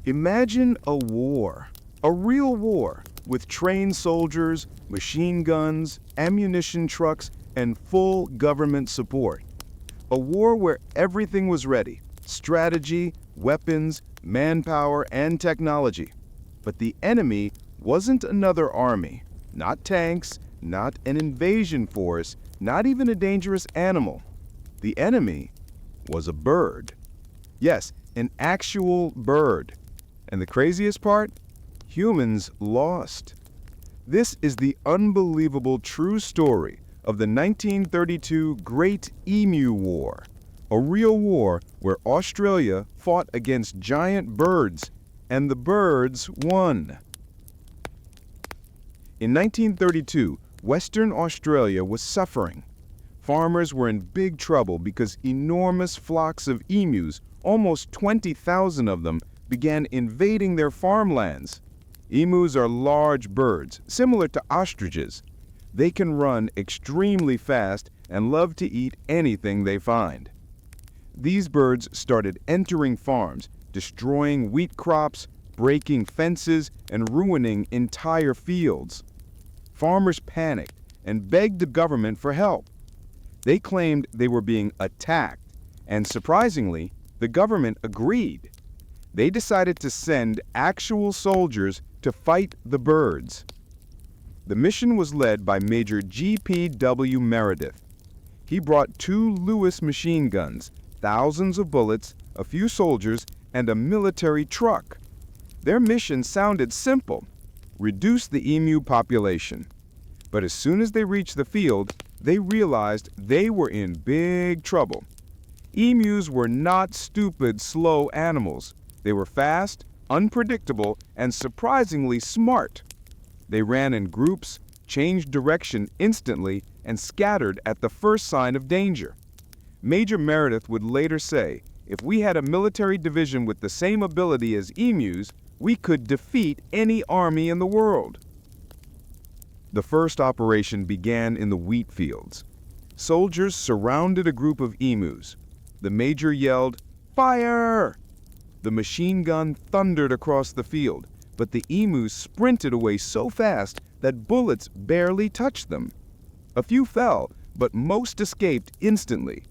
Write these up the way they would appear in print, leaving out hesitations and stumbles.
Imagine a real war, with trained soldiers, machine guns, ammunition trucks, and full government support. A war where everything was ready: strategy, weapons, manpower, and technology. But the enemy wasn't another army, not tanks, not an invasion force, not even a dangerous animal. The enemy was a bird. Yes, an actual bird. And the craziest part? Humans lost. This is the unbelievable true story of the 1932 Great Emu War, a real war where Australia fought against giant birds, and the birds won. In 1932, Western Australia was suffering. Farmers were in big trouble because enormous flocks of emus, almost 20,000 of them, began invading their farmlands. Emus are large birds, similar to ostriches. They can run extremely fast and love to eat anything they find. These birds started entering farms, destroying wheat crops, breaking fences, and ruining entire fields. Farmers panicked and begged the government for help. They claimed they were being attacked, and surprisingly, the government agreed. They decided to send actual soldiers to fight the birds. The mission was led by Major G.P.W. Meredith. He brought 2 Lewis machine guns, thousands of bullets, a few soldiers, and a military truck. Their mission sounded simple: reduce the emu population. But as soon as they reached the field, they realized they were in big trouble. Emus were not stupid, slow animals. They were fast, unpredictable, and surprisingly smart. They ran in groups, changed direction instantly, and scattered at the first sign of danger. Major Meredith would later say, if we had a military division with the same ability as emus, we could defeat any army in the world. The first operation began in the wheat fields. Soldiers surrounded a group of emus. The major yelled, "Fire!" The machine gun thundered across the field, but the emus sprinted away so fast that bullets barely touched them. A few fell, but most escaped instantly.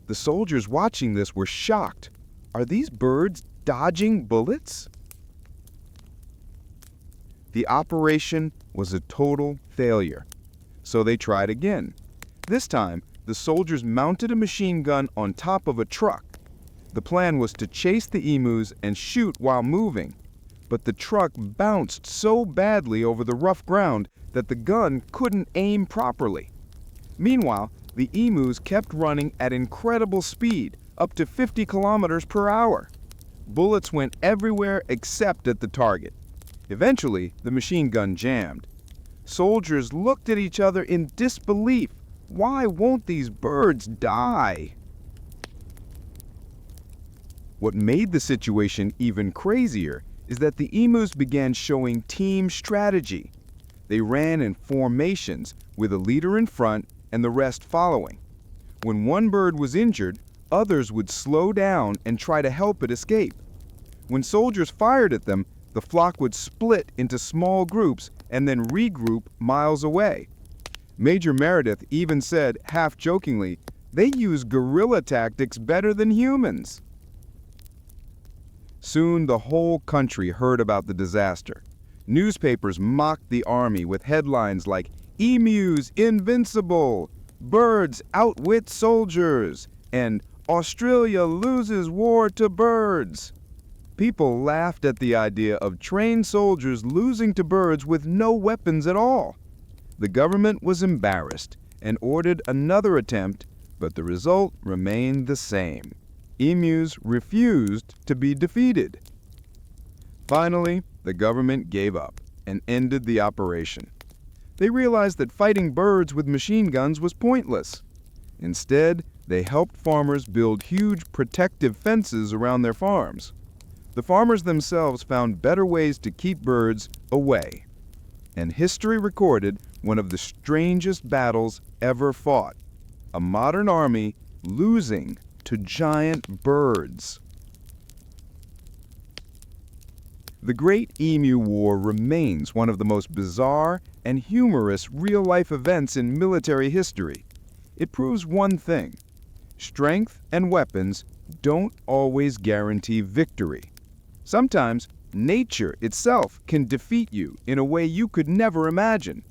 The soldiers watching this were shocked. Are these birds dodging bullets? The operation was a total failure, so they tried again. This time, the soldiers mounted a machine gun on top of a truck. The plan was to chase the emus and shoot while moving, but the truck bounced so badly over the rough ground that the gun couldn't aim properly. Meanwhile, the emus kept running at incredible speed, up to 50 kilometers per hour. Bullets went everywhere except at the target. Eventually, the machine gun jammed. Soldiers looked at each other in disbelief. Why won't these birds die? What made the situation even crazier is that the emus began showing team strategy. They ran in formations, with a leader in front and the rest following. When one bird was injured, others would slow down and try to help it escape. When soldiers fired at them, the flock would split into small groups and then regroup miles away. Major Meredith even said, half-jokingly, they use guerrilla tactics better than humans. Soon the whole country heard about the disaster. Newspapers mocked the army with headlines like, "Emus invincible," "Birds outwit soldiers," and "Australia loses war to birds." People laughed at the idea of trained soldiers losing to birds with no weapons at all. The government was embarrassed and ordered another attempt, but the result remained the same. Emus refused to be defeated. Finally, the government gave up and ended the operation. They realized that fighting birds with machine guns was pointless. Instead, they helped farmers build huge protective fences around their farms. The farmers themselves found better ways to keep birds away. And history recorded one of the strangest battles ever fought: a modern army losing to giant birds. The Great Emu War remains one of the most bizarre and humorous real-life events in military history. It proves one thing: strength and weapons don't always guarantee victory. Sometimes nature itself can defeat you in a way you could never imagine.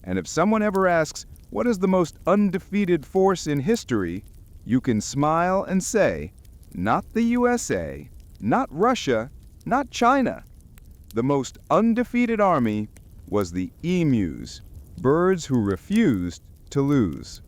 And if someone ever asks, what is the most undefeated force in history, you can smile and say, not the USA, not Russia, not China. The most undefeated army was the emus, birds who refused to lose.